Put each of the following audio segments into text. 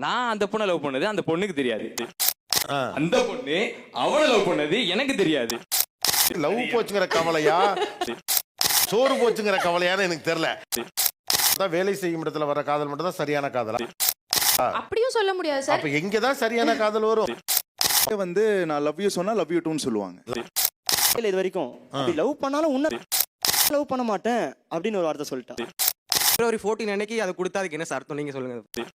நான் அந்த பொண்ணை லவ் பண்ணது அந்த பொண்ணுக்கு தெரியாது. அந்த பொண்ணு அவனை லவ் பண்ணது எனக்கு தெரியாது. லவ் போச்சுங்கிற கவலையா சோறு போச்சுங்கிற கவலையான்னு எனக்கு தெரியல. வேலை செய்யும் இடத்துல வர காதல் மட்டும் தான் சரியான காதலா? அப்படியும் சொல்ல முடியாது சார். அப்ப எங்க தான் சரியான காதல் வரும்? வந்து நான் லவ் யூ சொன்னா லவ் யூ டூன்னு சொல்லுவாங்க. இது வரைக்கும் அப்படி லவ் பண்ணாலும் உன்ன லவ் பண்ண மாட்டேன் அப்படின்னு ஒரு வார்த்தை சொல்லிட்டான். பிப்ரவரி 14 அன்னைக்கு அதை கொடுத்தா அதுக்கு என்ன அர்த்தம் நீங்க சொல்லுங்க.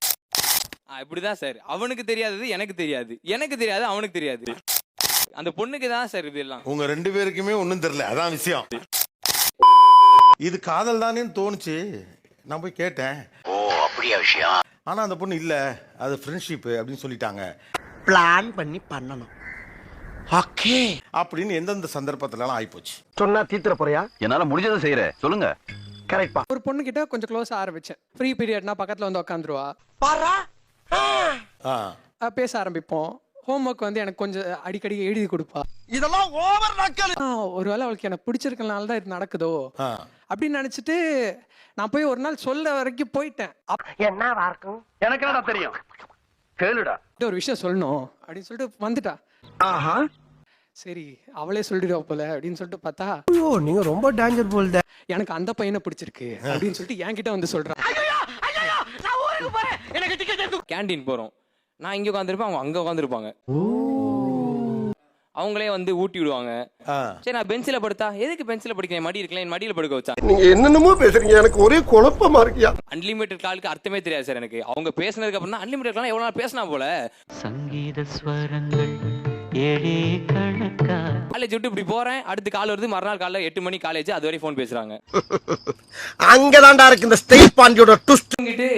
இப்படிதான் சார், அவனுக்கு தெரியாதது எனக்கு தெரியாது, எனக்கு தெரியாது அவனுக்கு தெரியாது. அந்த பொண்ணுக்கு தான் சார் இதெல்லாம். உங்க ரெண்டு பேருக்குமே ஒண்ணும் தெரியல, அதான் விஷயம். இது காதல் தானேன்னு தோணுச்சு. நான் போய் கேட்டேன், ஓ அப்படியா விஷயம். ஆனா அந்த பொண்ணு இல்ல, அது ஃப்ரெண்ட்ஷிப் அப்படின்னு சொல்லிட்டாங்க. பிளான் பண்ணி பண்ணணும். ஓகே அப்படின்னு எந்தெந்த சந்தர்ப்பத்துல எல்லாம் ஆயிப்போச்சு. சொன்னா தீத்துற போறியா? என்னால முடிஞ்சதை செய்யறேன், சொல்லுங்க. கரெக்ட்பா. ஒரு பொண்ணு கிட்ட கொஞ்சம் க்ளோஸ் ஆரம்பிச்சேன். ஃப்ரீ பீரியட்னா பக்கத்துல வந்து உட்காந்துருவா, பாரா பேச ஆரம்பிப்போம். ஹோம்ஒர்க் வந்து எனக்கு கொஞ்சம் அடிக்கடி எழுதி கொடுப்பா. இதெல்லாம் ஓவர் நக்கல். ஒருவேளை அவளுக்கு எனக்கு பிடிச்சிருக்கனால தான் இது நடக்குதோ அப்படின்னு நினைச்சிட்டு நான் போய் ஒரு நாள் சொல்ல வரைக்கும் போயிட்டேன். என்ன இருக்கும் எனக்கு என்னடா தெரியும், கேளுடா. ஒரு விஷயம் சொல்லணும் அப்படின்னு சொல்லிட்டு வந்துட்டா. ஆஹா சரி அவளே சொல்லிடுவா போல அப்படின்னு சொல்லிட்டு பார்த்தா, ஐயோ நீங்க ரொம்ப டேஞ்சர் போல்த. எனக்கு அந்த பையனை பிடிச்சிருக்கு அப்படின்னு சொல்லிட்டு என்கிட்ட வந்து சொல்றான். கேண்டீன் போறோம், நான் இங்க உட்காந்துருப்பேன், அவங்க அங்க உட்காந்துருப்பாங்க. அவங்களே வந்து ஊட்டி விடுவாங்க. சரி நான் பெஞ்சில படுத்தா, எதுக்கு பெஞ்சில படிக்கிறேன், மடி இருக்கலாம், என் மடியில படுக்க வச்சா. நீங்க என்னென்னமோ பேசுறீங்க, எனக்கு ஒரே குழப்பமா இருக்கியா. அன்லிமிட்டட் காலுக்கு அர்த்தமே தெரியாது சார் எனக்கு. அவங்க பேசினதுக்கு அப்புறம் அன்லிமிட்டட் காலம் எவ்வளவு நாள் பேசினா போல. சங்கீத ஸ்வரங்கள் ஏழே கணக்கா. காலேஜ் விட்டு இப்படி போறேன், அடுத்து கால் வருது, மறுநாள் காலைல 8 மணி காலேஜ், அது வரை போன் பேசுறாங்க. அங்கதான்டா இருக்கு இந்த ஸ்டேட் பாண்டியோட ட்விஸ்ட். தூங்கிட்டு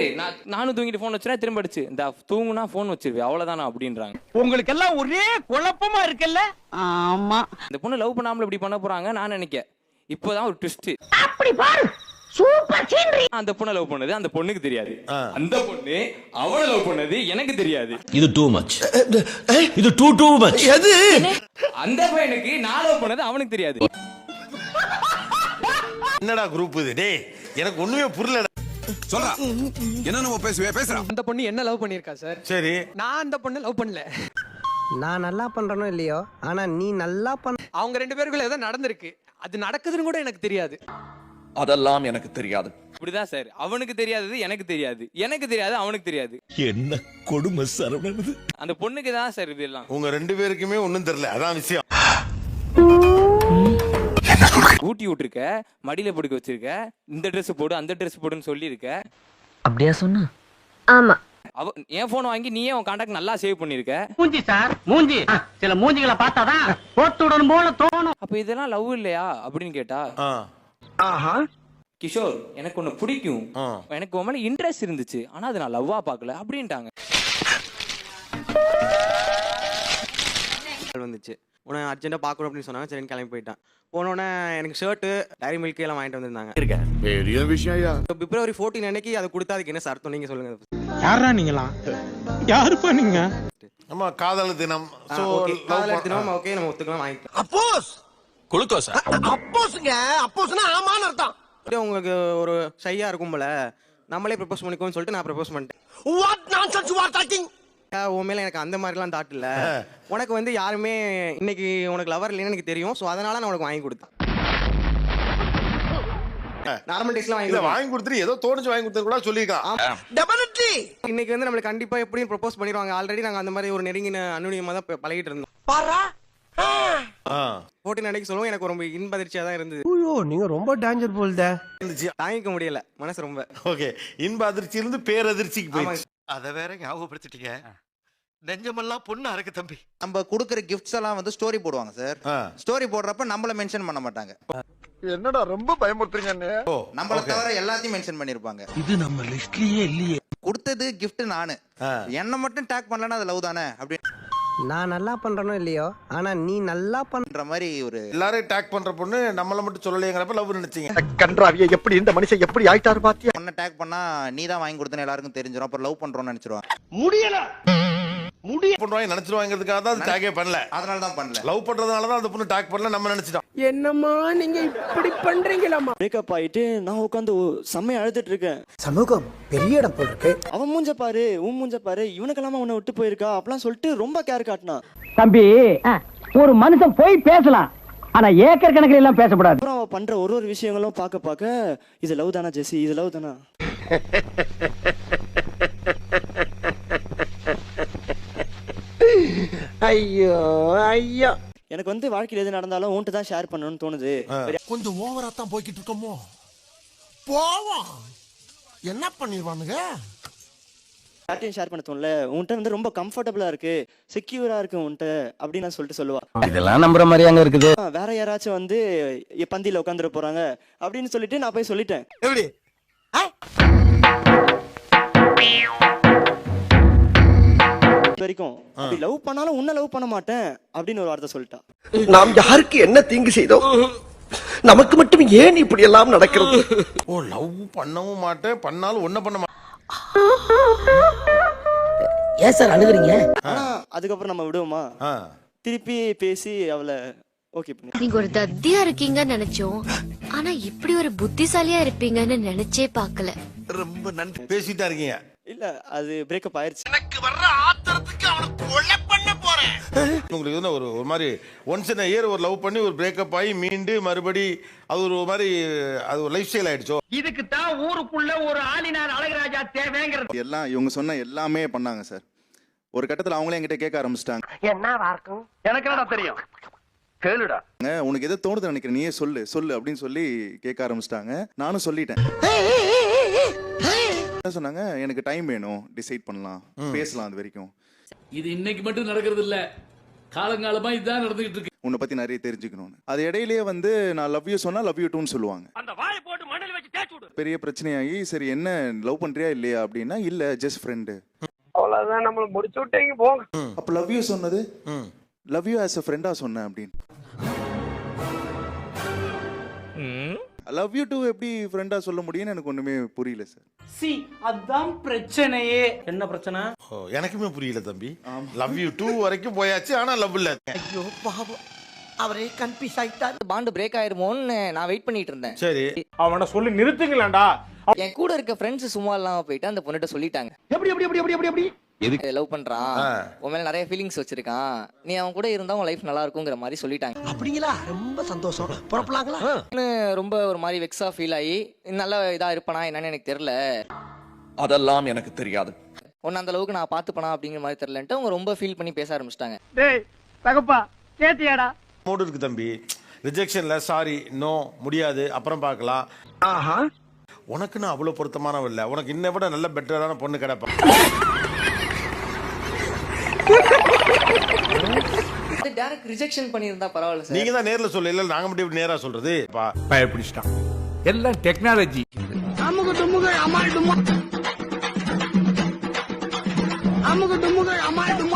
நானும் தூங்கிட்டு போன் வச்சுனா திரும்ப அடிச்சு, இந்த தூங்குனா போன் வச்சிருவேன் அவ்வளவுதானா அப்படின்றாங்க. உங்களுக்கு எல்லாம் ஒரே குழப்பமா இருக்குல்ல. ஆமா, இந்த பொண்ணு லவ் பண்ணாமல இப்படி பண்ண போறாங்க நான் நினைக்க. இப்போதான் ஒரு ட்விஸ்ட். அப்படி பாரு, சூப்பர் சீனரி. அந்த பொண்ணை லவ் பண்ணது அந்த பொண்ணுக்கு தெரியாது. அந்த பொண்ணு அவனை லவ் பண்ணது எனக்கு தெரியாது. இது டூ மச், இது டூ மச். எது? அந்த பையனுக்கு நான் லவ் பண்ணது அவனுக்கு தெரியாது. என்னடா குரூப் இது? டேய் எனக்கு ஒண்ணுமே புரியல. சொல்றா, என்ன நம்ம பேசுறா. அந்த பொண்ணு என்ன லவ் பண்ணிருக்கா சார். சரி நான் அந்த பொண்ணை லவ் பண்ணல. நான் நல்லா பண்றனோ இல்லையோ, ஆனா நீ நல்லா பண்ண. அவங்க ரெண்டு பேருக்குள்ள ஏதோ நடந்திருக்கு, அது நடக்குதுன்னு கூட எனக்கு தெரியாது. அதெல்லாம் எனக்கு தெரியாது. இப்படிதான் சார், அவனுக்கு தெரியாதது எனக்கு தெரியாது, எனக்கு தெரியாது அவனுக்கு தெரியாது. என்ன கொடுமை சரவணன். அந்த பொண்ணுக்கு தான் சார் இதெல்லாம். உங்க ரெண்டு பேருக்குமே ஒண்ணும் தெரியல, அதான் விஷயம். ஊட்டி விட்டுருக்க, மடியில படுக்க வச்சிருக்க, இந்த ட்ரெஸ் போடு அந்த ட்ரெஸ் போடுன்னு சொல்லி இருக்க. அப்படியா சொன்னா? ஆமா. என் போன் வாங்கி நீயே உன் கான்டாக்ட் நல்லா சேவ் பண்ணிருக்க. மூஞ்சி சார், மூஞ்சி. சில மூஞ்சிகளை பார்த்தாதான் போட்டுடன் போல தோணும். அப்ப இதெல்லாம் லவ் இல்லையா அப்படின்னு கேட்டா, ஆஹா கிஷோர் எனக்கு ஒண்ணு பிடிக்கும், எனக்கு உன் மேல இன்ட்ரெஸ்ட் இருந்துச்சு, ஆனா அது நான் லவ்வா பாக்கல அப்படின்ட்டாங்க. வந்துச்சு, உன அர்ஜென்ட்டா பார்க்கணும் அப்படின்னு சொன்னாங்க. சரின்னு கிளம்பி போயிட்டேன். போனோடனே எனக்கு ஷர்ட்டு, டைரி மில்க் எல்லாம் வாங்கிட்டு வந்திருந்தாங்க. பெரிய விஷயம். பிப்ரவரி 14 அன்னைக்கு அதை கொடுத்தா அதுக்கு என்ன அர்த்தம் நீங்க சொல்லுங்க. யாரா நீங்களா? யாருப்பா நீங்க? நம்ம காதல் தினம், சோ காதலர் தினம், ஓகே நம்ம ஒத்துக்கலாம், வாங்கிக்கலாம். அப்போஸ் குளுக்கோஸ். அப்போஸ்ங்க, அப்போஸ்னா ஆமான்னு அர்த்தம். உங்களுக்கு ஒரு ஷையா இருக்கும் போல, நம்மளே ப்ரப்போஸ் பண்ணிக்கோன்னு சொல்லிட்டு நான் ப்ரப்போஸ் பண்ணிட்டேன். What nonsense you are talking. உன் மேல எனக்கு அந்த மாதிரிலாம் தாட் இல்ல, உனக்கு வந்து யாருமே இன்னைக்கு உனக்கு லவர் இல்லைன்னு எனக்கு தெரியும், ஸோ அதனால நான் உனக்கு வாங்கி கொடுத்தேன். நார்மல் டேஸ்ல வாங்கி கொடுத்துட்டு ஏதோ தோணுச்சு வாங்கி கொடுத்தது கூட சொல்லிருக்கான். டெபினெட்லி இன்னைக்கு வந்து நம்மளுக்கு கண்டிப்பா எப்படியும் ப்ரப்போஸ் பண்ணிடுவாங்க. ஆல்ரெடி நாங்க அந்த மாதிரி ஒரு நெருங்கின அனுநியமா தான் பழகிட்டு இருந்தோம். பாரா 14 அன்னைக்கு சொல்லுவோம், எனக்கு ரொம்ப இன்பதிர்ச்சியா தான் இருந்தது. ஐயோ நீங்க ரொம்ப டேஞ்சர் போல்த. தாங்கிக்க முடியல மனசு ரொம்ப. ஓகே, இன்ப அதிர்ச்சி இருந்து பேரதிர்ச்சிக்கு போயிடுச்சு. அத வேற ஞாபகப்படுத்திட்டீங்க. நெஞ்சமெல்லாம் பொண்ணு அறக்கு தம்பி. நம்ம கொடுக்குற கிஃப்ட்ஸ் எல்லாம் வந்து ஸ்டோரி போடுவாங்க சார். ஸ்டோரி போடுறப்ப நம்மள மென்ஷன் பண்ண மாட்டாங்க. என்னடா ரொம்ப பயமுறுத்துறீங்க. நம்மள தவிர எல்லாத்தையும் மென்ஷன் பண்ணிருப்பாங்க. இது நம்ம லிஸ்ட்லயே இல்லையே. கொடுத்தது கிஃப்ட் நானு, என்ன மட்டும் டேக் பண்ணலன்னா அது லவ் தானே அப்படி. நான் நல்லா பண்றனோ இல்லையோ, ஆனா நீ நல்லா பண்ற மாதிரி ஒரு எல்லாரையும் டேக் பண்ற பொண்ணு நம்மள மட்டும் சொல்லலையங்கறப்ப லவ் நினைச்சீங்க. கன்றாவிய எப்படி இந்த மனுஷன் எப்படி ஆயிட்டாரு பாத்தியா. பொண்ணை டேக் பண்ணா நீ தான் வாங்கி கொடுத்தன எல்லாருக்கும் தெரிஞ்சிரும், அப்புறம் லவ் பண்றோம்னு நினைச்சிருவாங்க. முடியல. பண்ணுவாங்க நினைச்சிருவாங்கிறதுக்காக தான் அது டாகே பண்ணல. அதனால தான் பண்ணல. லவ் பண்றதுனால தான் அந்த பொண்ணு டாக் பண்ணல நம்ம நினைச்சிட்டோம். என்னம்மா நீங்க இப்படி பண்றீங்களாமா? பிரேக்கப் ஆயிட்டு நான் உட்காந்து செம்மையா அழுதுட்டு இருக்கேன். சமூகம் பெரிய இடம் போல இருக்கு. அவன் மூஞ்ச பாரு, உன் மூஞ்ச பாரு, இவனுக்கெல்லாம உன்னை விட்டு போயிருக்கா அப்படிலாம் சொல்லிட்டு ரொம்ப கேர் காட்டினான். தம்பி ஒரு மனுஷன் போய் பேசலாம், ஆனா ஏக்கர் கணக்கில் எல்லாம் பேசக்கூடாது. அப்புறம் அவ பண்ற ஒரு விஷயங்களும் பார்க்க இது லவ் தானா ஜெசி, இது லவ் தானா? ஐயோ ஐயோ, எனக்கு வந்து வாழ்க்கையில் எது நடந்தாலும் உன்கிட்ட தான் ஷேர் பண்ணணும்னு தோணுது. கொஞ்சம் ஓவரா தான் போய்கிட்டு இருக்கோமோ. போவோம், என்ன பண்ணிடுவானுங்க. யார்ட்டையும் ஷேர் பண்ண தோணல, உன்கிட்ட வந்து ரொம்ப கம்ஃபர்டபுளா இருக்கு, செக்யூரா இருக்கு உன்கிட்ட அப்படின்னு நான் சொல்லிட்டு சொல்லுவா. இதெல்லாம் நம்புற மாதிரி அங்க இருக்குது. வேற யாராச்சும் வந்து பந்தியில உட்காந்துட போறாங்க அப்படின்னு சொல்லிட்டு நான் போய் சொல்லிட்டேன். எப்படி வரைக்கும் அப்படி லவ் பண்ணாலும் உன்னை லவ் பண்ண மாட்டேன் அப்படின்னு ஒரு வார்த்தை சொல்லிட்டா. நாம் யாருக்கு என்ன தீங்கு செய்தோம், நமக்கு மட்டும் ஏன் இப்படி எல்லாம் நடக்கிறது? ஓ, லவ் பண்ணவும் மாட்டேன், பண்ணாலும் ஒன்ன பண்ண மாட்டேன். ஏன் சார் அழுகுறீங்க? ஆனா அதுக்கப்புறம் நம்ம விடுவோமா? திருப்பி பேசி அவளை ஓகே பண்ணி. நீங்க ஒரு தத்தியா இருக்கீங்கன்னு நினைச்சோம், ஆனா இப்படி ஒரு புத்திசாலியா இருப்பீங்கன்னு நினைச்சே பார்க்கல. ரொம்ப நன்றி. பேசிட்டா இருக்கீங்க. இல்ல அது பிரேக்கப் ஆயிருச்சு. எனக்கு வர்ற ஆத்திரத்துக்கு அவனை கொலை பண்ண போறேன். உங்களுக்கு வந்து ஒரு மாதிரி ஒன்ஸ் இன் இயர் ஒரு லவ் பண்ணி ஒரு பிரேக்கப் ஆகி மீண்டு மறுபடி அது ஒரு மாதிரி அது ஒரு லைஃப் ஸ்டைல் ஆயிடுச்சோ? இதுக்கு தான் ஊருக்குள்ள ஒரு ஆளினார் அழகராஜா தேவைங்கிறது. எல்லாம் இவங்க சொன்ன எல்லாமே பண்ணாங்க சார். ஒரு கட்டத்துல அவங்களே என்கிட்ட கேட்க ஆரம்பிச்சிட்டாங்க, என்ன இருக்கும் எனக்கு என்னடா தெரியும், கேளுடா, உனக்கு எது தோணுது நினைக்கிறேன் நீயே சொல்லு சொல்லு அப்படின்னு சொல்லி கேட்க ஆரம்பிச்சிட்டாங்க. நானும் சொல்லிட்டேன். என்ன சொன்னாங்க, எனக்கு டைம் வேணும், டிசைட் பண்ணலாம், பேசலாம், அது வரைக்கும். இது இன்னைக்கு மட்டும் நடக்கிறது இல்ல, காலங்காலமா இதுதான் நடந்துகிட்டு இருக்கு. உன்னை பத்தி நிறைய தெரிஞ்சுக்கணும்னு. அது இடையிலேயே வந்து நான் லவ் யூ சொன்னா லவ் யூ டூன்னு சொல்லுவாங்க. அந்த வாயை போட்டு மண்ணில் வச்சு தேய்ச்சு விடு. பெரிய பிரச்சனையாகி சரி என்ன லவ் பண்றியா இல்லையா அப்படின்னா இல்ல ஜஸ்ட் ஃப்ரெண்டு. அவ்வளவுதான், நம்மள முடிச்சு விட்டீங்க போங்க. அப்ப லவ் யூ சொன்னது லவ் யூ ஆஸ் a ஃப்ரெண்டா சொன்னேன் அப்படின்னு. லவ் யூ டூ எப்படி ஃப்ரெண்டா சொல்ல முடியும்னு எனக்கு ஒண்ணுமே புரியல சார். சி அதான் பிரச்சனையே. என்ன பிரச்சனை? எனக்குமே புரியல தம்பி. லவ் யூ டூ வரைக்கும் போயாச்சு, ஆனா லவ் இல்ல. ஐயோ பாவம், அவரே கன்ஃபியூஸ் ஆயிட்டார். பாண்டு பிரேக் ஆயிருமோன்னு நான் வெயிட் பண்ணிட்டு இருந்தேன். சரி, அவனை சொல்லி நிறுத்துங்களேன்டா. என் கூட இருக்க ஃப்ரெண்ட்ஸ் சும்மா இல்லாம போயிட்டு அந்த பொண்ணுகிட்ட சொல்லிட்டாங்க, எப்படி எப்படி எப்படி எப்படி எப்படி லவ் பண்றான், உன் மேல நிறைய ஃபீலிங்ஸ் வச்சிருக்கான், நீ அவன் கூட இருந்தா உன் லைஃப் நல்லா இருக்குங்கிற மாதிரி சொல்லிட்டாங்க. அப்படிங்களா? ரொம்ப சந்தோஷம். புறப்படலாங்களா? ரொம்ப ஒரு மாதிரி வெக்ஸா ஃபீல் ஆகி நல்ல இதா இருப்பானா என்னன்னு எனக்கு தெரியல, அதெல்லாம் எனக்கு தெரியாது, ஒன்னு அந்த அளவுக்கு நான் பாத்துப்பனா அப்படிங்கிற மாதிரி தெரியலன்ட்டு அவங்க ரொம்ப ஃபீல் பண்ணி பேச ஆரம்பிச்சிட்டாங்க. டேய் தகப்பா கேட்டியாடா? மூடு இருக்கு தம்பி. ரிஜெக்ஷன்ல சாரி நோ முடியாது அப்புறம் பார்க்கலாம். ஆஹா, உனக்கு நான் அவ்வளவு பொருத்தமானவ இல்ல, உனக்கு இன்னை விட நல்ல பெட்டரான பொண்ணு கிடைப்பா. டைரக்ட் ரிஜெக்ஷன் பண்ணியிருந்தா பரவாயில்ல சார். நீங்க தான் நேர்ல சொல்ல, இல்ல நாங்க மட்டும் இப்படி நேரா சொல்றது. பயப்பிடிச்சிட்டான். எல்லாம் டெக்னாலஜி. அமுக டுமுக அமால் டுமா, அமுக டுமுக அமால் டுமா.